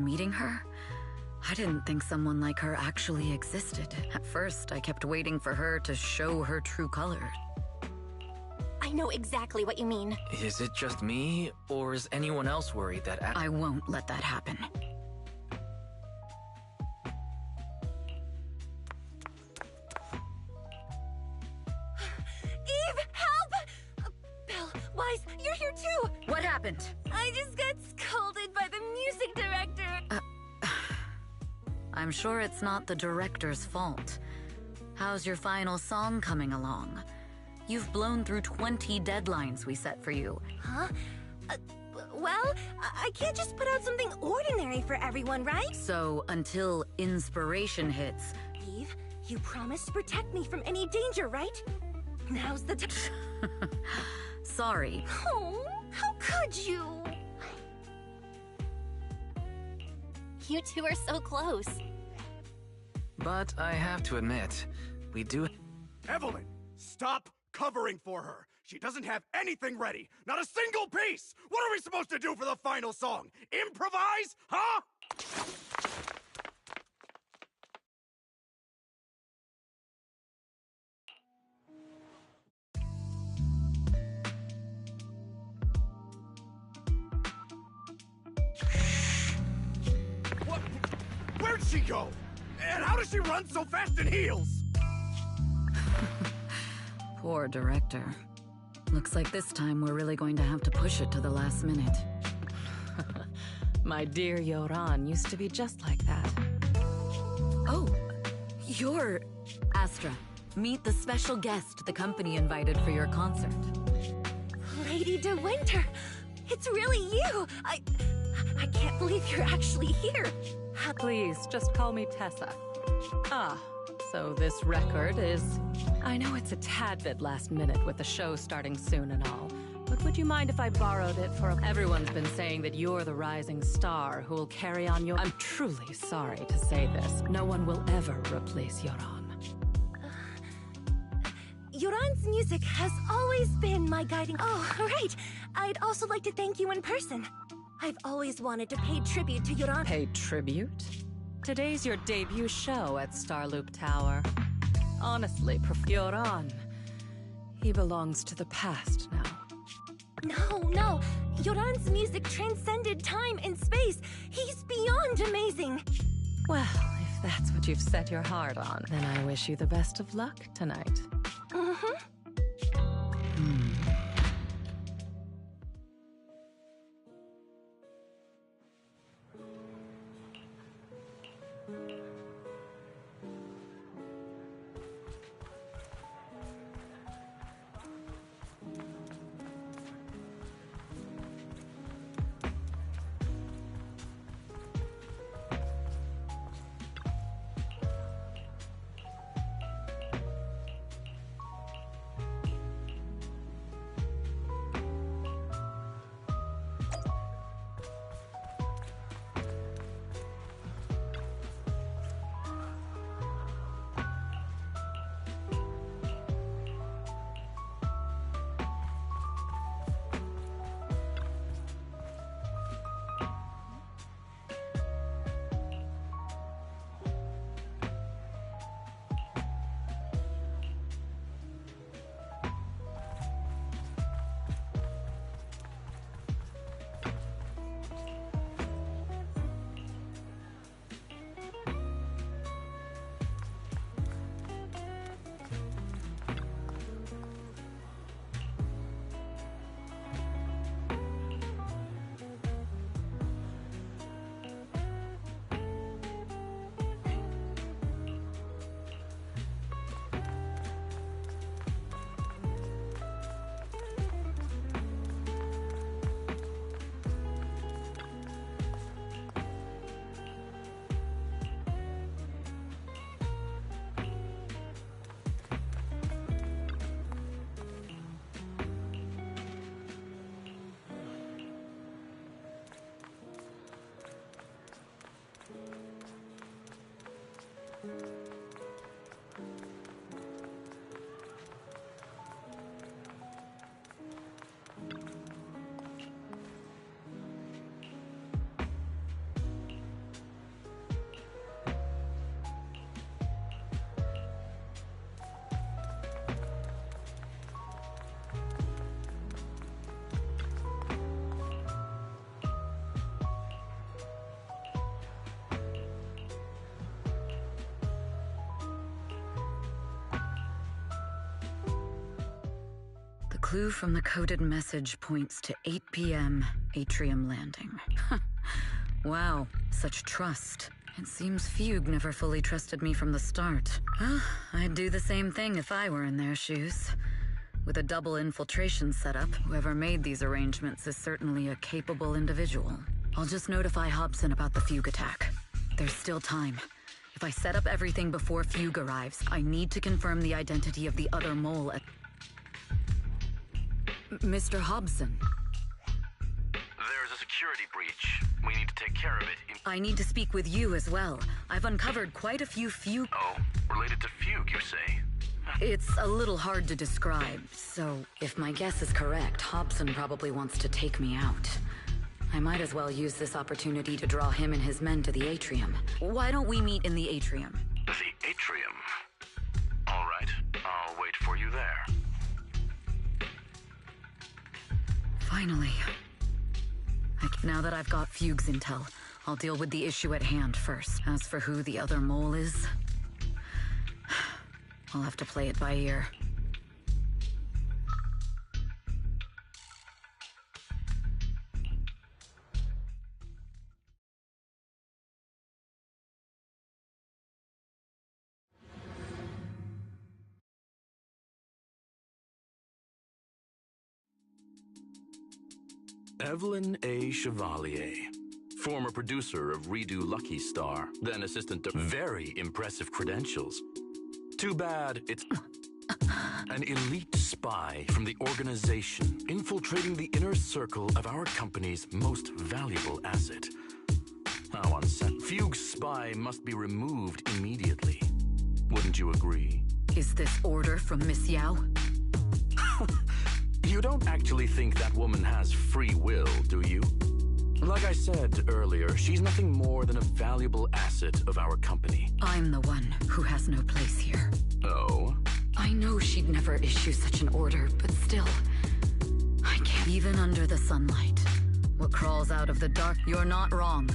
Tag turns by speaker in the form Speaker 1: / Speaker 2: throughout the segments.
Speaker 1: Meeting her? I didn't think someone like her actually existed. At first, I kept waiting for her to show her true colors.
Speaker 2: I know exactly what you mean.
Speaker 3: Is it just me, or is anyone else worried that
Speaker 1: I won't let that happen.
Speaker 2: Eve, help! Belle, Wise, you're here too!
Speaker 1: What happened?
Speaker 2: I just got scolded by the music director.
Speaker 1: I'm sure it's not the director's fault. How's your final song coming along? You've blown through 20 deadlines we set for you.
Speaker 2: Huh? Well, I can't just put out something ordinary for everyone, right?
Speaker 1: So, until inspiration hits...
Speaker 2: Eve, you promised to protect me from any danger, right? Now's the time.
Speaker 1: Sorry.
Speaker 2: Oh, how could you? You two are so close.
Speaker 3: But I have to admit, we do...
Speaker 4: Evelyn, stop covering for her. She doesn't have anything ready. Not a single piece. What are we supposed to do for the final song? Improvise? Huh? What? Where'd she go? And how does she run so fast in heels?
Speaker 1: Poor director. Looks like this time we're really going to have to push it to the last minute.
Speaker 5: My dear Yoran used to be just like that.
Speaker 1: Oh, you're... Astra, meet the special guest the company invited for your concert.
Speaker 2: Lady De Winter, it's really you. I can't believe you're actually here.
Speaker 5: Please, just call me Tessa. Ah, so this record is... I know it's a tad bit last minute with the show starting soon and all, but would you mind if I borrowed it for a... Everyone's been saying that you're the rising star who will carry on your... I'm truly sorry to say this. No one will ever replace Yoran.
Speaker 2: Yoran's music has always been my guiding... Oh, right. I'd also like to thank you in person. I've always wanted to pay tribute to Yoran.
Speaker 5: Pay tribute? Today's your debut show at Starloop Tower. Honestly, Yoran, he belongs to the past now.
Speaker 2: No. Yoran's music transcended time and space. He's beyond amazing.
Speaker 5: Well, if that's what you've set your heart on, then I wish you the best of luck tonight.
Speaker 1: clue from the coded message points to 8 p.m. Atrium Landing. Wow, such trust. It seems Fugue never fully trusted me from the start. Well, I'd do the same thing if I were in their shoes. With a double infiltration setup, whoever made these arrangements is certainly a capable individual. I'll just notify Hobson about the Fugue attack. There's still time. If I set up everything before Fugue arrives, I need to confirm the identity of the other mole at... Mr. Hobson.
Speaker 6: There's a security breach. We need to take care of it.
Speaker 1: I need to speak with you as well. I've uncovered quite a few Fugue...
Speaker 6: Oh, related to Fugue, you say?
Speaker 1: It's a little hard to describe, so if my guess is correct, Hobson probably wants to take me out. I might as well use this opportunity to draw him and his men to the atrium. Why don't we meet in the atrium?
Speaker 6: The atrium? All right, I'll wait for you there.
Speaker 1: Finally. Now that I've got Fugue's intel, I'll deal with the issue at hand first. As for who the other mole is, I'll have to play it by ear.
Speaker 7: Evelyn A. Chevalier, former producer of Redo Lucky Star, then assistant to... Very impressive credentials. Too bad it's an elite spy from the organization infiltrating the inner circle of our company's most valuable asset. How unsettling. Fugue's spy must be removed immediately. Wouldn't you agree?
Speaker 1: Is this order from Miss Yao?
Speaker 7: You don't actually think that woman has free will, do you? Like I said earlier, she's nothing more than a valuable asset of our company.
Speaker 1: I'm the one who has no place here.
Speaker 7: Oh?
Speaker 1: I know she'd never issue such an order, but still, I can't. Even under the sunlight, what crawls out of the dark... You're not wrong.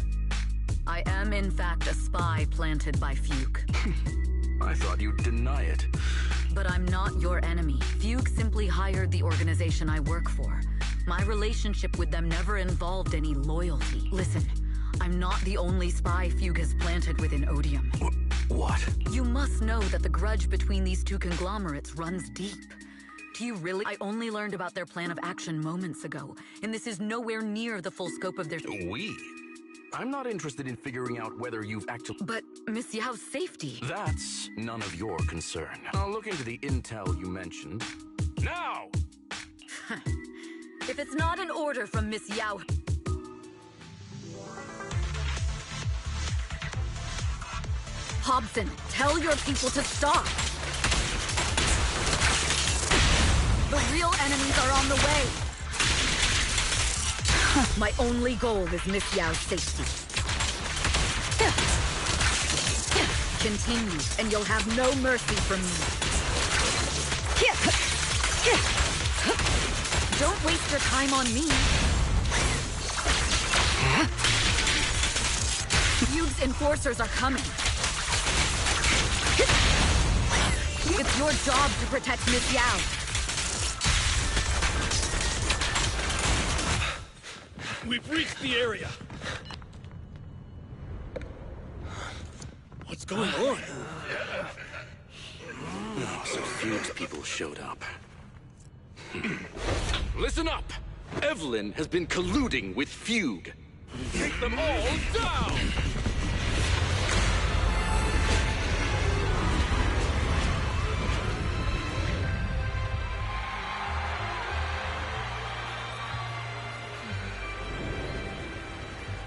Speaker 1: I am, in fact, a spy planted by Fugue.
Speaker 7: I thought you'd deny it.
Speaker 1: But I'm not your enemy. Fugue simply hired the organization I work for. My relationship with them never involved any loyalty. Listen, I'm not the only spy Fugue has planted within Odium.
Speaker 7: What?
Speaker 1: You must know that the grudge between these two conglomerates runs deep. Do you really? I only learned about their plan of action moments ago, and this is nowhere near the full scope of their...
Speaker 7: We? I'm not interested in figuring out whether you've actually...
Speaker 1: But Miss Yao's safety...
Speaker 7: That's none of your concern. I'll look into the intel you mentioned. Now!
Speaker 1: If it's not an order from Miss Yao... Hobson, tell your people to stop! The real enemies are on the way! My only goal is Miss Yao's safety. Continue, and you'll have no mercy from me. Don't waste your time on me. Fugue's enforcers are coming. It's your job to protect Miss Yao.
Speaker 8: We've reached the area. What's going on?
Speaker 7: Oh, so Fugue's people showed up. Listen up! Evelyn has been colluding with Fugue.
Speaker 8: Take them all down!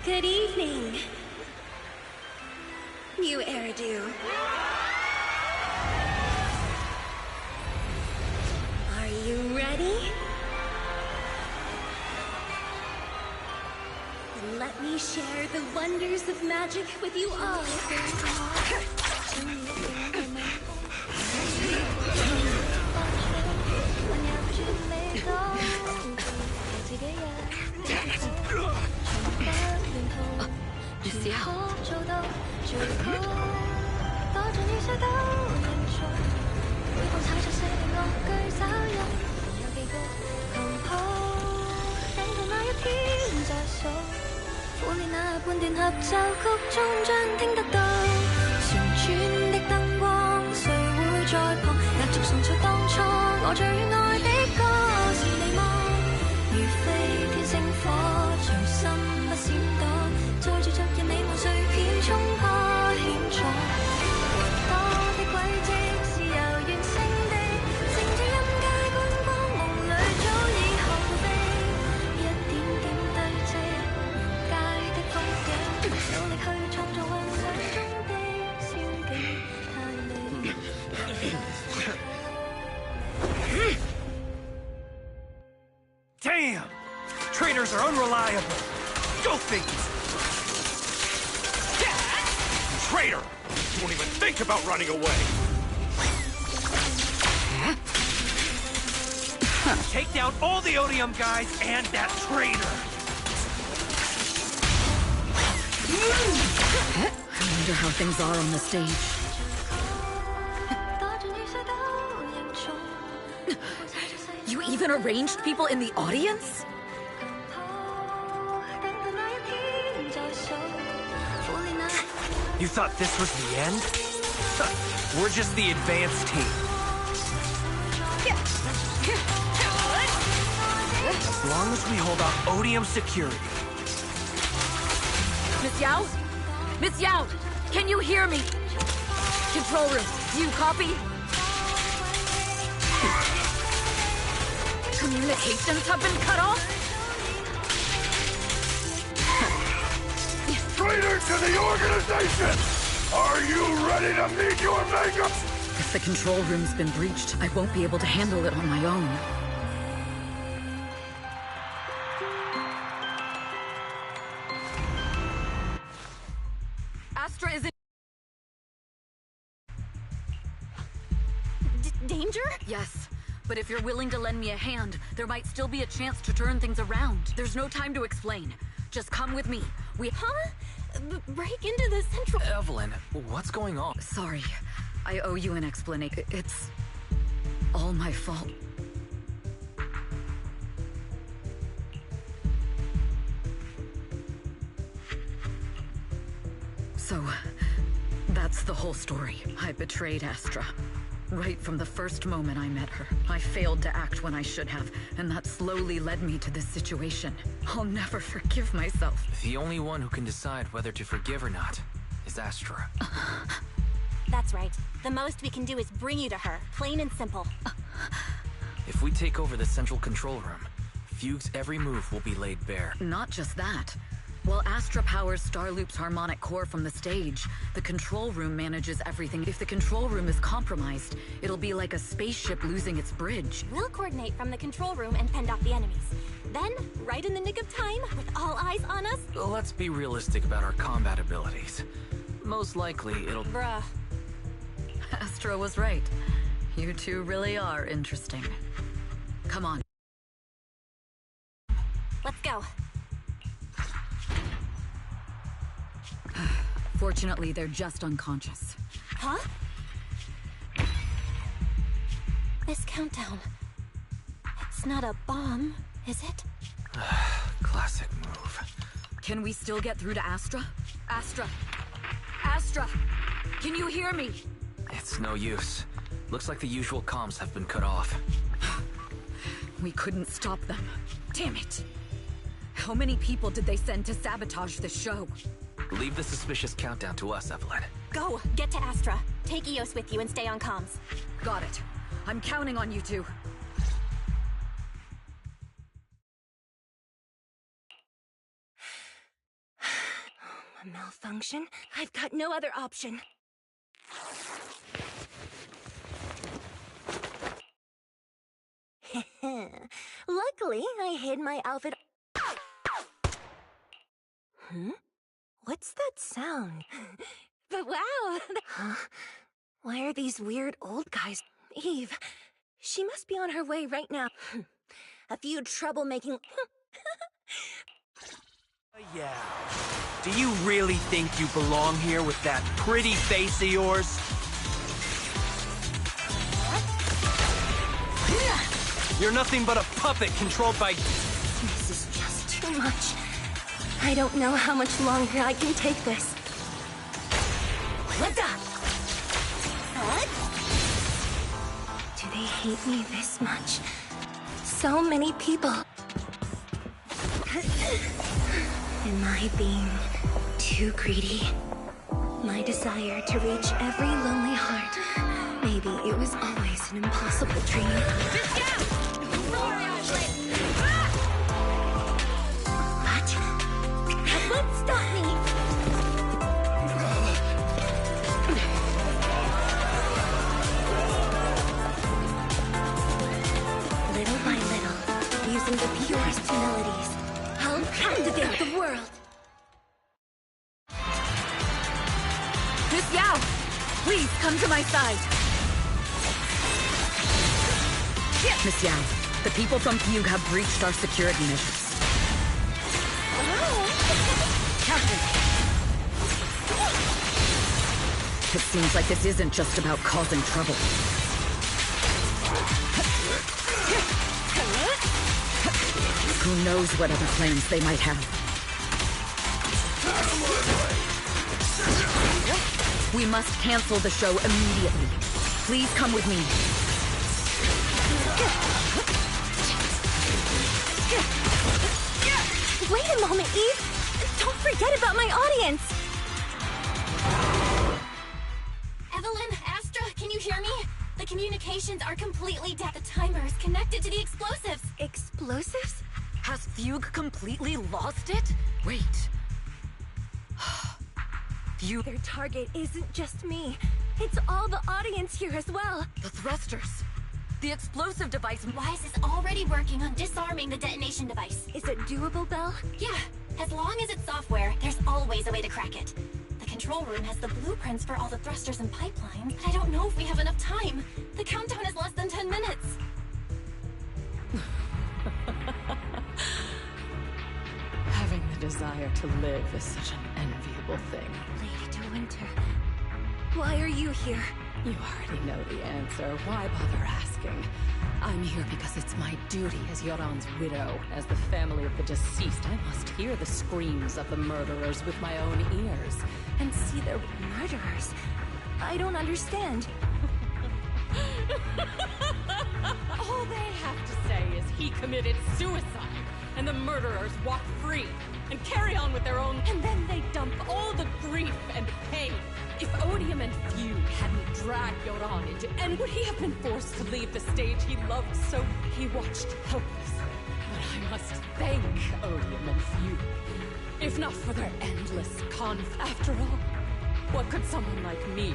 Speaker 2: Good evening, new heir-do. Are you ready? Then let me share the wonders of magic with you all.
Speaker 1: Miss Yao.
Speaker 2: 歡你那半段合奏曲終將聽得到，旋轉的燈光，誰會在旁壓軸送出當初我最愛的歌，是你嗎？如飛天星火，隨心不閃躲，載住昨日美夢碎片，衝破險阻。雲朵的軌跡是遙遠星地，乘着音階觀光，夢裏早已學到飛，一點點堆積。努力去創造幻想中的仙境，太美。
Speaker 4: Damn! Trainers are unreliable. Go figure. Traitor! You won't even think about running away. Take down all the Odium guys and that traitor.
Speaker 1: I wonder how things are on the stage. You even arranged people in the audience?
Speaker 4: You thought this was the end? We're just the advanced team. As long as we hold off Odium security.
Speaker 1: Miss Yao? Miss Yao! Can you hear me? Control room, do you copy? Communications have been cut off?
Speaker 4: Traitor to the organization! Are you ready to meet your maker?
Speaker 1: If the control room's been breached, I won't be able to handle it on my own. Astra is in...
Speaker 2: Danger?
Speaker 1: Yes, but if you're willing to lend me a hand, there might still be a chance to turn things around. There's no time to explain. Just come with me.
Speaker 2: Huh? Break into the central...
Speaker 3: Evelyn, what's going on?
Speaker 1: Sorry, I owe you an explanation. It's all my fault. So, that's the whole story. I betrayed Astra. Right from the first moment I met her. I failed to act when I should have, and that slowly led me to this situation. I'll never forgive myself.
Speaker 3: The only one who can decide whether to forgive or not is Astra.
Speaker 2: That's right. The most we can do is bring you to her, plain and simple.
Speaker 3: If we take over the central control room, Fugue's every move will be laid bare.
Speaker 1: Not just that. While Astra powers Starloop's harmonic core from the stage, the control room manages everything. If the control room is compromised, it'll be like a spaceship losing its bridge.
Speaker 2: We'll coordinate from the control room and fend off the enemies. Then, right in the nick of time, with all eyes on us...
Speaker 3: Let's be realistic about our combat abilities. Most likely, it'll...
Speaker 2: Bruh.
Speaker 1: Astra was right. You two really are interesting. Come on.
Speaker 2: Let's go.
Speaker 1: Fortunately, they're just unconscious.
Speaker 2: Huh? This countdown... It's not a bomb, is it?
Speaker 3: Classic move.
Speaker 1: Can we still get through to Astra? Astra! Astra! Can you hear me?
Speaker 3: It's no use. Looks like the usual comms have been cut off.
Speaker 1: We couldn't stop them. Damn it! How many people did they send to sabotage the show?
Speaker 3: Leave the suspicious countdown to us, Evelyn.
Speaker 2: Go! Get to Astra. Take Eos with you and stay on comms.
Speaker 1: Got it. I'm counting on you two.
Speaker 2: A malfunction? I've got no other option. Luckily, I hid my outfit... What's that sound? But wow! Huh? Why are these weird old guys... Eve, she must be on her way right now. A few troublemaking...
Speaker 4: Yeah. Do you really think you belong here with that pretty face of yours?
Speaker 3: You're nothing but a puppet controlled by...
Speaker 2: This is just too much. I don't know how much longer I can take this. Let's up! Do they hate me this much? So many people. Am I being too greedy? My desire to reach every lonely heart. Maybe it was always an impossible dream. What? That won't stop me! Little by little, using the purest melodies, I'll captivate the world.
Speaker 1: Miss Yao, please come to my side. Miss Yao, the people from Fugue have breached our security measures. Captain! It seems like this isn't just about causing trouble. Who knows what other plans they might have. We must cancel the show immediately. Please come with me.
Speaker 2: Wait a moment, Eve! Don't forget about my audience!
Speaker 9: Evelyn, Astra, can you hear me? The communications are completely dead. The timer is connected to the explosives.
Speaker 2: Explosives?
Speaker 1: Has Fugue completely lost it? Wait. Fugue...
Speaker 2: Their target isn't just me. It's all the audience here as well.
Speaker 1: The thrusters. The explosive device...
Speaker 9: Wise is already working on disarming the detonation device.
Speaker 2: Is it doable, Belle?
Speaker 9: Yeah, as long as it's software, there's always a way to crack it. The control room has the blueprints for all the thrusters and pipelines, but I don't know if we have enough time. The countdown is less than 10 minutes.
Speaker 5: Having the desire to live is such an enviable thing.
Speaker 2: Lady De Winter, why are you here?
Speaker 5: You already know the answer. Why bother asking? I'm here because it's my duty as Yoran's widow. As the family of the deceased, I must hear the screams of the murderers with my own ears.
Speaker 2: And see their murderers? I don't understand.
Speaker 5: All they have to say is he committed suicide, and the murderers walk free and carry on with their own, and then they dump all the grief and pain. If Odium and Fugue hadn't dragged Yoran into end, would he have been forced to leave the stage he loved so? He watched helplessly. But I must thank Odium and Fugue. If not for their endless After all, what could someone like me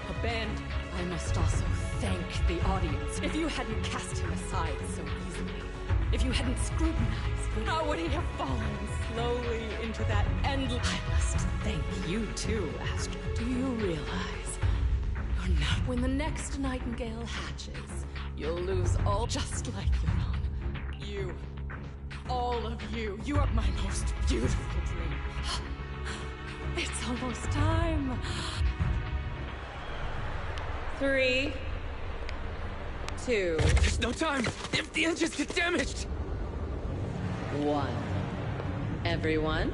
Speaker 5: abandon? I must also thank the audience. If you hadn't cast him aside so easily, if you hadn't scrutinized, how would he have fallen slowly into that endless... I must thank you too, Astra. Do you realize you're not... When the next nightingale hatches, you'll lose all just like Yoran. You. All of you. You are my most beautiful dream. It's almost time. 3, 2...
Speaker 3: There's no time! If the engines get damaged!
Speaker 5: 1. Everyone,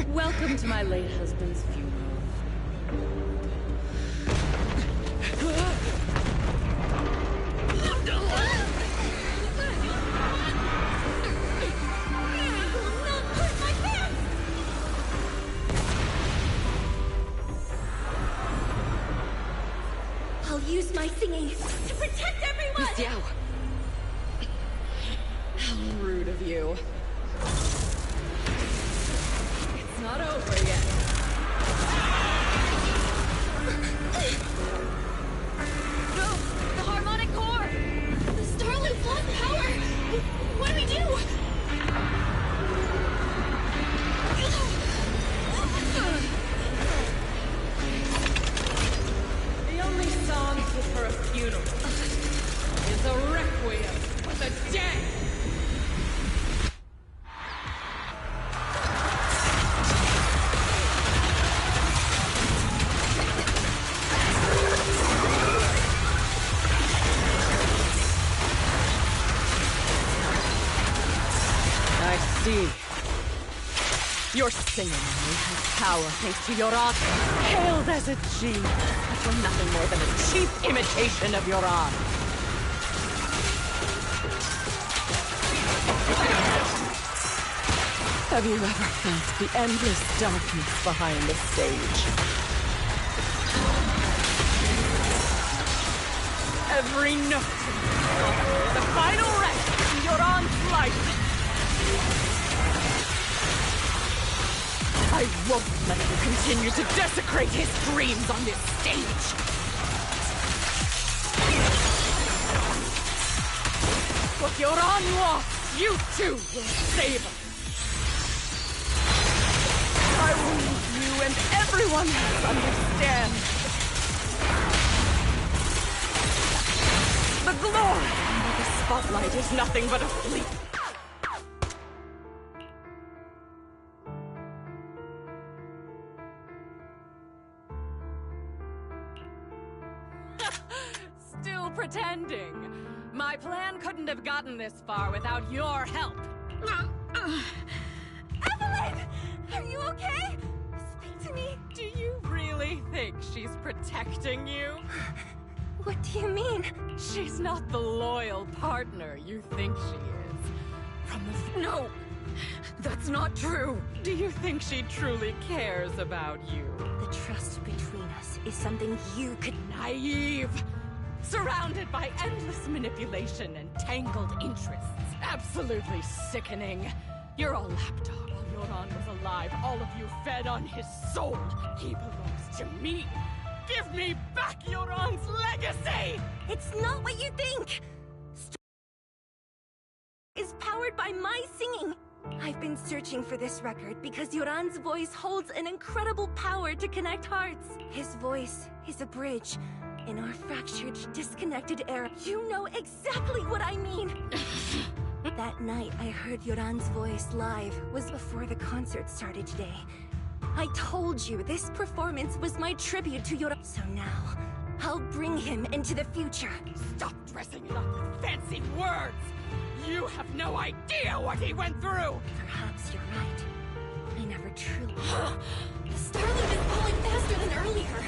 Speaker 5: welcome to my late husband's funeral.
Speaker 2: I'll use my singing to protect everyone!
Speaker 1: Miss Yao!
Speaker 5: How rude of you. It's not over yet.
Speaker 9: No! The harmonic core! The Starloop's lost power! What do we do?
Speaker 5: The only song fit for a funeral is a requiem for the dead! Your singing only has power thanks to Yoran, hailed as a genius, but you're nothing more than a cheap imitation of Yoran. Have you ever felt the endless darkness behind the stage? Every note is the final wreck in Yoran's life. I won't let you continue to desecrate his dreams on this stage! What Yoran lost, you too will savor! I will need you and everyone else understand. The glory under the spotlight is nothing but a fleet. Still pretending. My plan couldn't have gotten this far without your help.
Speaker 2: Evelyn! Are you okay? Speak to me.
Speaker 5: Do you really think she's protecting you?
Speaker 2: What do you mean?
Speaker 5: She's not the loyal partner you think she is. From the...
Speaker 1: No! That's not true!
Speaker 5: Do you think she truly cares about you?
Speaker 2: The trust between us is something you could...
Speaker 5: Naive! Surrounded by endless manipulation and tangled interests. Absolutely sickening. You're a lapdog. While Yoran was alive, all of you fed on his soul. He belongs to me. Give me back Yoran's legacy!
Speaker 2: It's not what you think! Is powered by my singing. I've been searching for this record because Yoran's voice holds an incredible power to connect hearts. His voice is a bridge in our fractured, disconnected era. You know exactly what I mean! That night I heard Yoran's voice live was before the concert started today. I told you this performance was my tribute to Yoran. So now, I'll bring him into the future.
Speaker 5: Stop dressing it up with fancy words! You have no idea what he went through!
Speaker 2: Perhaps you're right. I never truly...
Speaker 9: The Starloop is falling faster than earlier.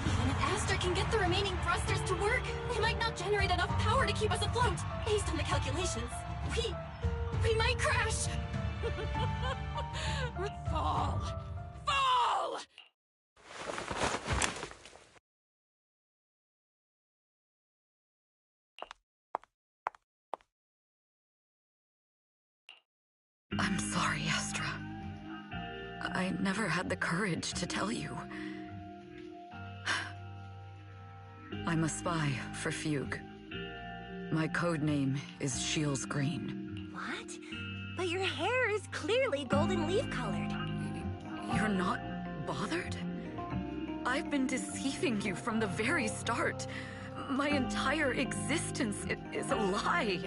Speaker 9: Even if Aster can get the remaining thrusters to work, they might not generate enough power to keep us afloat. Based on the calculations, we might crash.
Speaker 5: Fall! Fall!
Speaker 1: I'm sorry, Astra. I never had the courage to tell you. I'm a spy for Fugue. My code name is Shields Green.
Speaker 2: What? But your hair is clearly golden leaf colored.
Speaker 1: You're not bothered? I've been deceiving you from the very start. My entire existence is a lie.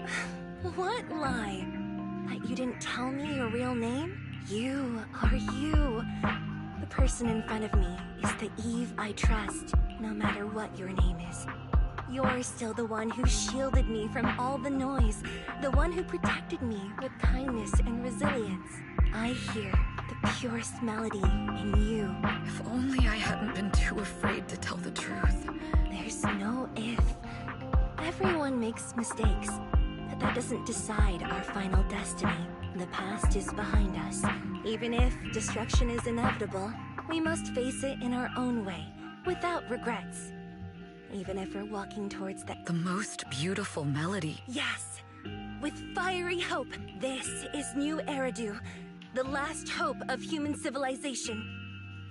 Speaker 2: What lie? That you didn't tell me your real name? You are you. The person in front of me is the Eve I trust, no matter what your name is. You're still the one who shielded me from all the noise, the one who protected me with kindness and resilience. I hear the purest melody in you.
Speaker 1: If only I hadn't been too afraid to tell the truth.
Speaker 2: There's no if. Everyone makes mistakes, but that doesn't decide our final destiny. The past is behind us. Even if destruction is inevitable, we must face it in our own way, without regrets. Even if we're walking towards
Speaker 1: the most beautiful melody.
Speaker 2: Yes! With fiery hope, this is New Eridu, the last hope of human civilization.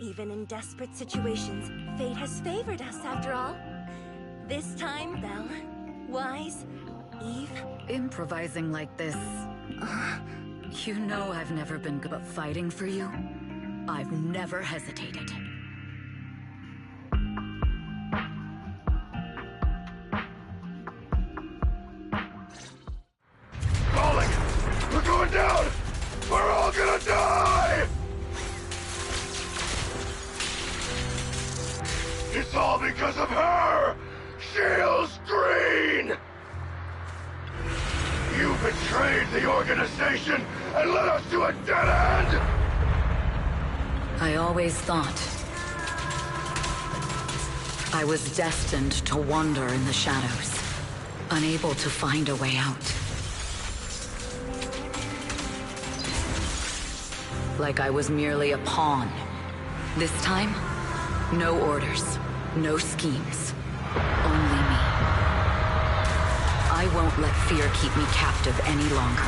Speaker 2: Even in desperate situations, fate has favored us after all. This time, Belle, Wise, Eve...
Speaker 1: Improvising like this... You know I've never been good at fighting for you. I've never hesitated.
Speaker 4: Falling! We're going down! We're all gonna die! It's all because of her! Shields Green! You betrayed the organization and led us to a dead end!
Speaker 1: I always thought I was destined to wander in the shadows, unable to find a way out. Like I was merely a pawn. This time, no orders, no schemes, only me. I won't let fear keep me captive any longer.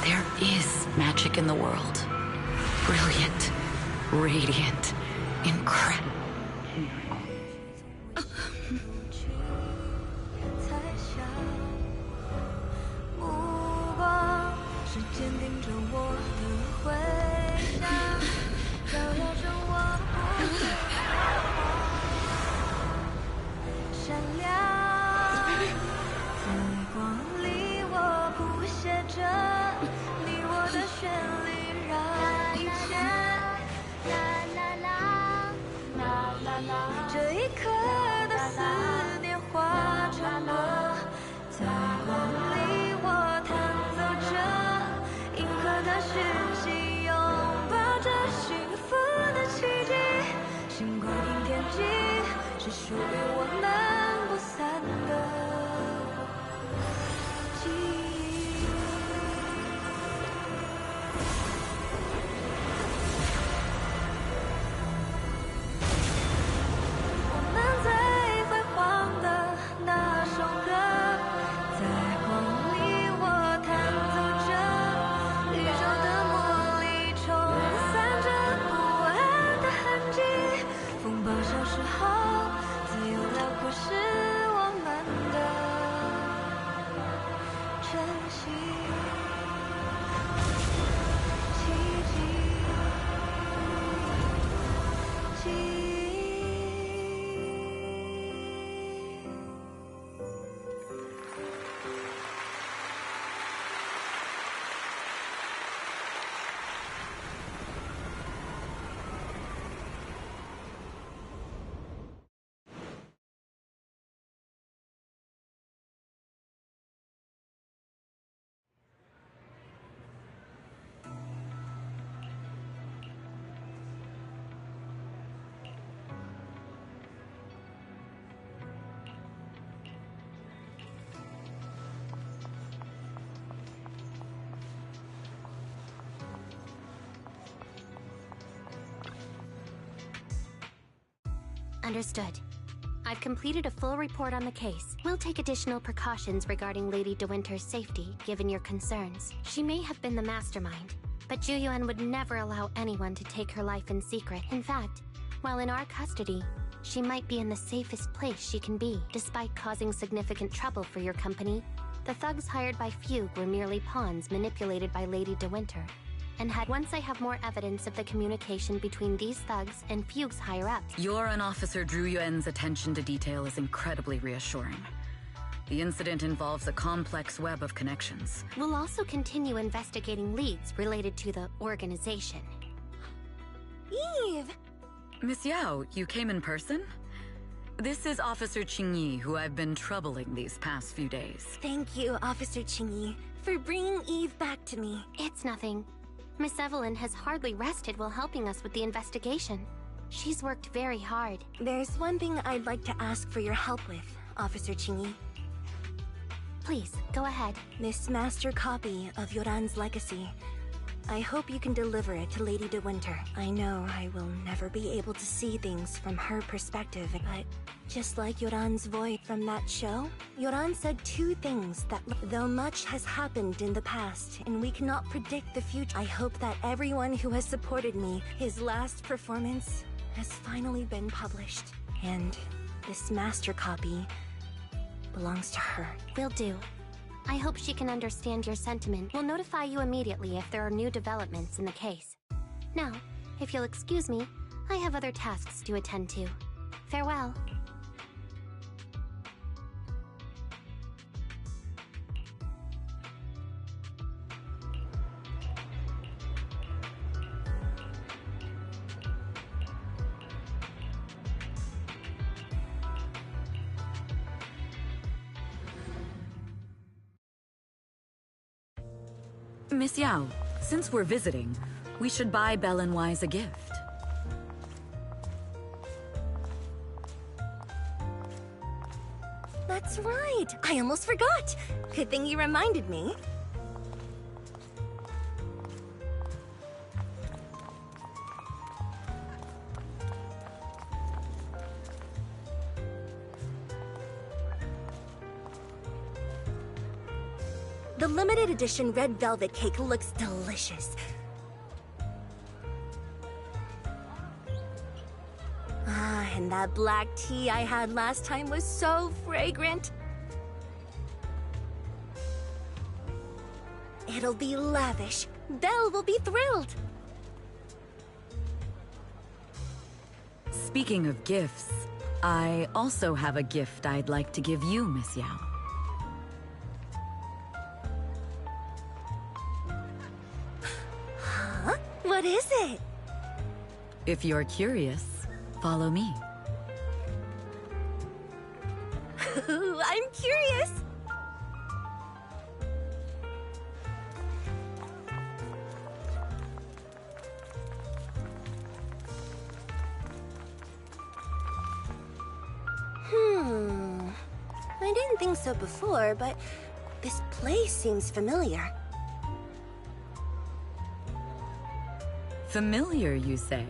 Speaker 1: There is magic in the world. Brilliant, radiant, incredible.
Speaker 2: 这一刻的思念化成歌，在光里我弹奏着银河的讯息，拥抱着幸福的奇迹。星光映天际，是属于我们不散的记忆。我们最辉煌的那首歌，在光里我弹奏着，宇宙的魔力冲散着不安的痕迹。风暴消失后，自由辽阔是我们的珍惜。奇迹，记忆。
Speaker 10: Understood. I've completed a full report on the case. We'll take additional precautions regarding Lady De Winter's safety, given your concerns. She may have been the mastermind, but Zhu Yuan would never allow anyone to take her life in secret. In fact, while in our custody, she might be in the safest place she can be. Despite causing significant trouble for your company, the thugs hired by Fugue were merely pawns manipulated by Lady De Winter. And once I have more evidence of the communication between these thugs and Fugue's higher-ups.
Speaker 1: Your and Officer Zhu Yuan's attention to detail is incredibly reassuring. The incident involves a complex web of connections.
Speaker 10: We'll also continue investigating leads related to the organization.
Speaker 2: Eve!
Speaker 1: Miss Yao, you came in person? This is Officer Qingyi, who I've been troubling these past few days.
Speaker 2: Thank you, Officer Qingyi, for bringing Eve back to me.
Speaker 10: It's nothing. Miss Evelyn has hardly rested while helping us with the investigation. She's worked very hard.
Speaker 2: There's one thing I'd like to ask for your help with, Officer Qingyi.
Speaker 10: Please, go ahead.
Speaker 2: This master copy of Yoran's legacy. I hope you can deliver it to Lady De Winter. I know I will never be able to see things from her perspective, but just like Yoran's void from that show, Yoran said two things that, though much has happened in the past and we cannot predict the future, I hope that everyone who has supported me, his last performance, has finally been published. And this master copy belongs to her.
Speaker 10: Will do. I hope she can understand your sentiment. We'll notify you immediately if there are new developments in the case. Now, if you'll excuse me, I have other tasks to attend to. Farewell.
Speaker 1: Miss Yao, Since we're visiting, we should buy Belle and Wise a gift.
Speaker 11: That's right. I almost forgot. Good thing you reminded me. The limited edition red velvet cake looks delicious. Ah, and that black tea I had last time was so fragrant. It'll be lavish. Belle will be thrilled.
Speaker 1: Speaking of gifts, I also have a gift I'd like to give you, Miss Yao.
Speaker 11: Huh? What is it?
Speaker 1: If you're curious, follow me.
Speaker 11: I'm curious. I didn't think so before, but this place seems familiar.
Speaker 1: Familiar, you say?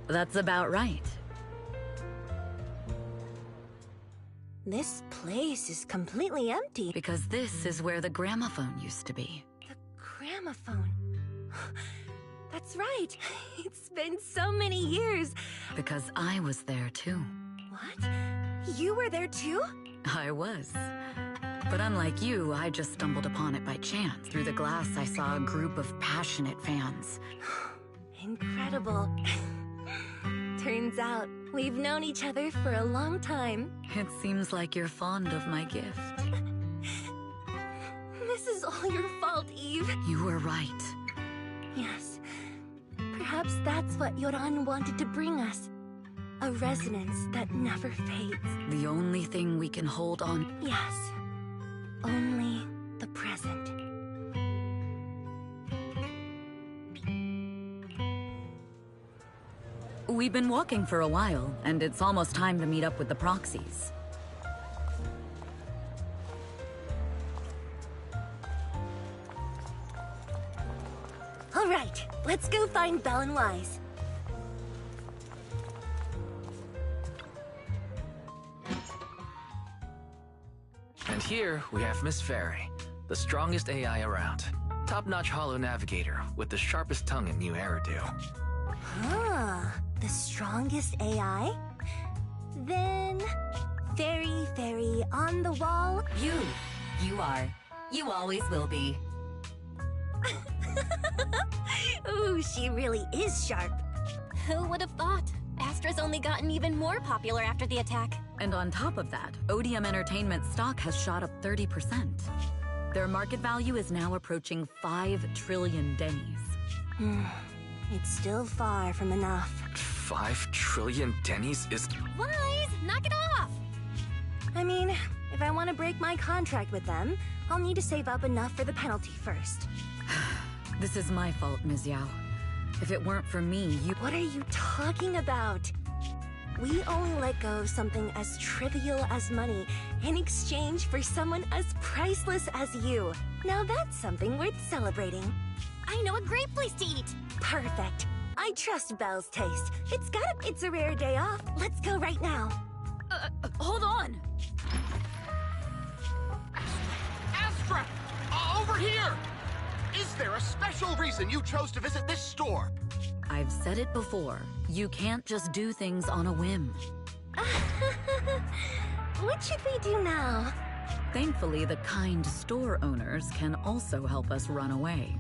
Speaker 1: That's about right.
Speaker 11: This place is completely empty.
Speaker 1: Because this is where the gramophone used to be.
Speaker 11: The gramophone. That's right. It's been so many years.
Speaker 1: Because I was there too.
Speaker 11: What? You were there too?
Speaker 1: I was. But unlike you, I just stumbled upon it by chance. Through the glass, I saw a group of passionate fans.
Speaker 11: Incredible. Turns out, we've known each other for a long time.
Speaker 1: It seems like you're fond of my gift.
Speaker 11: This is all your fault, Eve.
Speaker 1: You were right.
Speaker 11: Yes. Perhaps that's what Yoran wanted to bring us. A resonance that never fades.
Speaker 1: The only thing we can hold on.
Speaker 11: Yes. Only the present.
Speaker 1: We've been walking for a while, and it's almost time to meet up with the proxies.
Speaker 11: All right, let's go find Belle and Wise.
Speaker 3: And here we have Miss Fairy, the strongest AI around. Top-notch holo navigator with the sharpest tongue in New Eridu.
Speaker 11: Huh, the strongest AI? Then... Fairy on the wall?
Speaker 12: You are. You always will be.
Speaker 11: Ooh, she really is sharp.
Speaker 9: Who would have thought? Astra's only gotten even more popular after the attack.
Speaker 1: And on top of that, Odium Entertainment stock has shot up 30%. Their market value is now approaching 5 trillion dennies.
Speaker 11: It's still far from enough.
Speaker 3: 5 trillion dennies is...
Speaker 9: Wise, knock it off!
Speaker 11: I mean, if I want to break my contract with them, I'll need to save up enough for the penalty first.
Speaker 1: This is my fault, Ms. Yao. If it weren't for me, you...
Speaker 11: What are you talking about? We only let go of something as trivial as money in exchange for someone as priceless as you. Now that's something worth celebrating.
Speaker 9: I know a great place to eat!
Speaker 11: Perfect. I trust Belle's taste. It's a rare day off. Let's go right now.
Speaker 1: Hold on!
Speaker 4: Astra! Over here! Is there a special reason you chose to visit this store?
Speaker 1: I've said it before. You can't just do things on a whim.
Speaker 11: What should we do now?
Speaker 1: Thankfully, the kind store owners can also help us run away.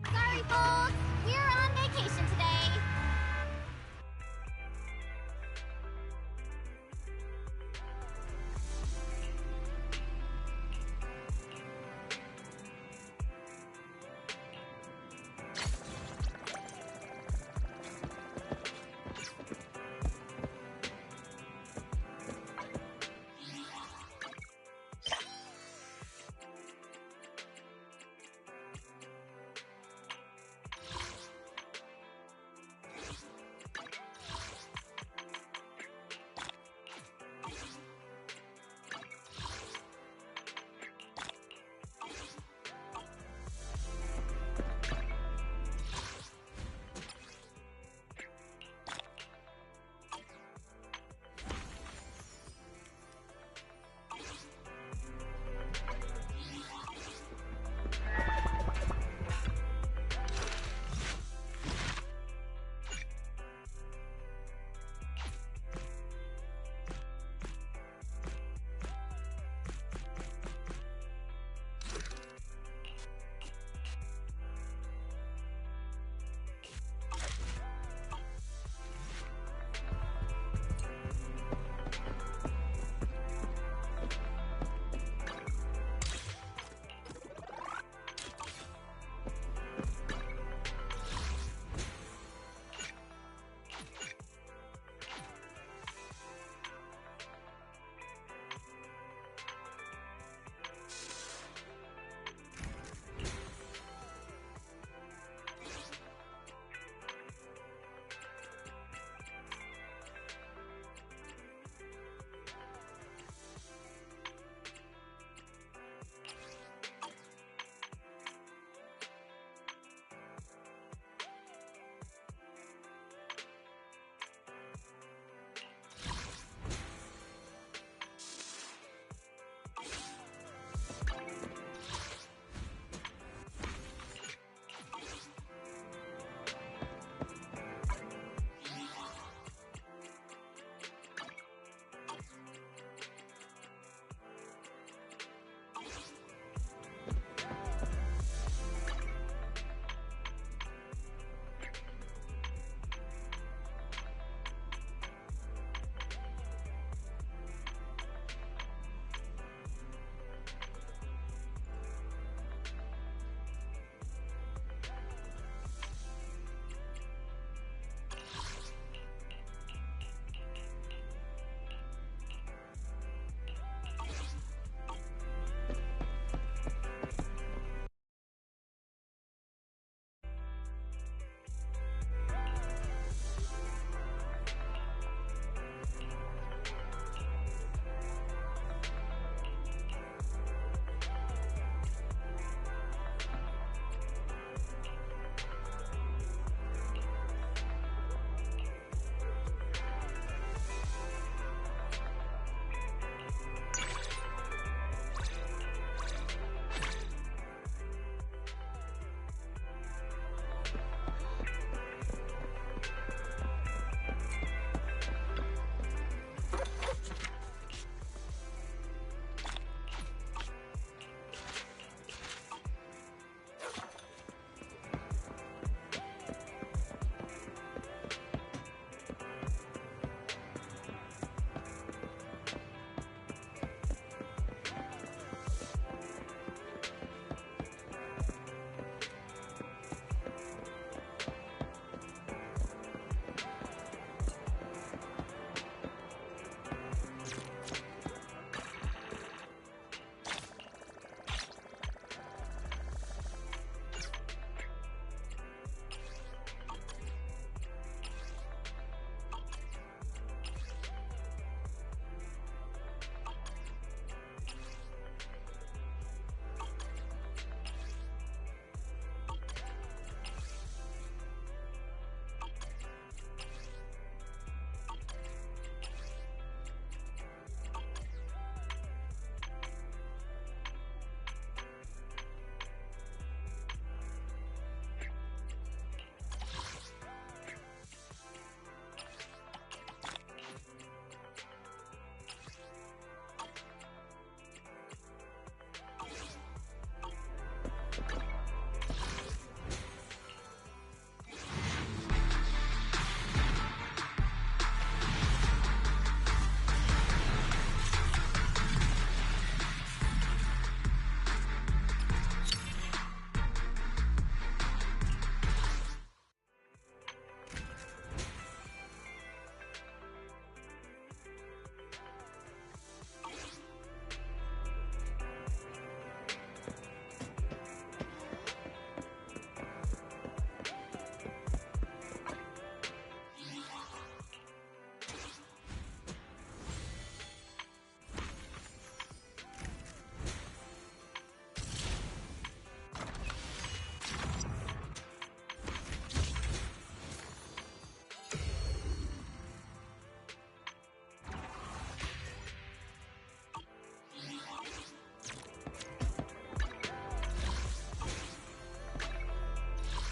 Speaker 9: Sorry, folks! We're on vacation today!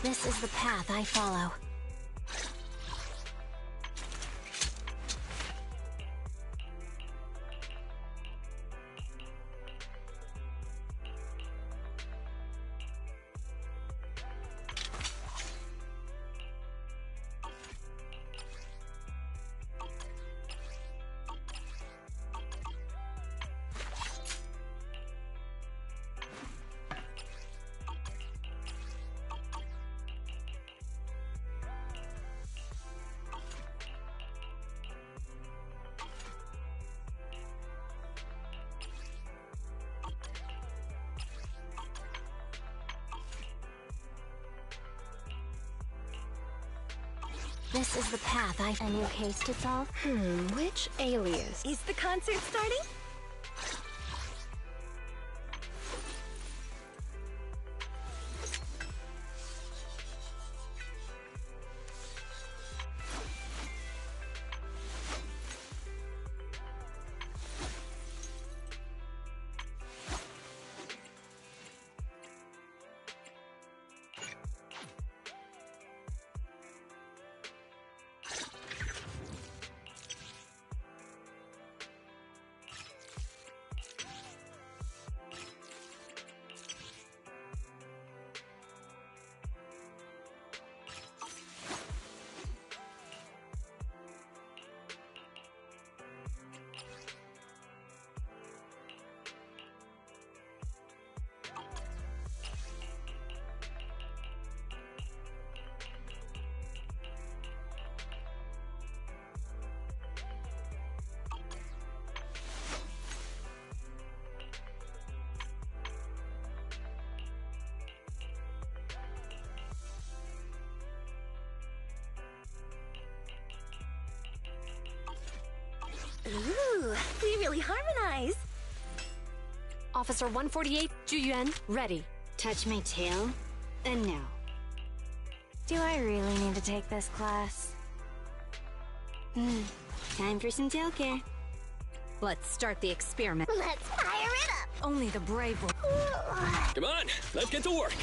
Speaker 10: This is the path I follow. This is the path I... A new case to solve?
Speaker 11: Which alias? Is the concert starting? Ooh, we really harmonize.
Speaker 13: Officer 148, Juyuan, ready.
Speaker 11: Touch my tail? And no. Do I really need to take this class? Time for some tail care.
Speaker 13: Let's start the experiment.
Speaker 11: Let's fire it up!
Speaker 13: Only the brave will...
Speaker 8: Come on, let's get to work.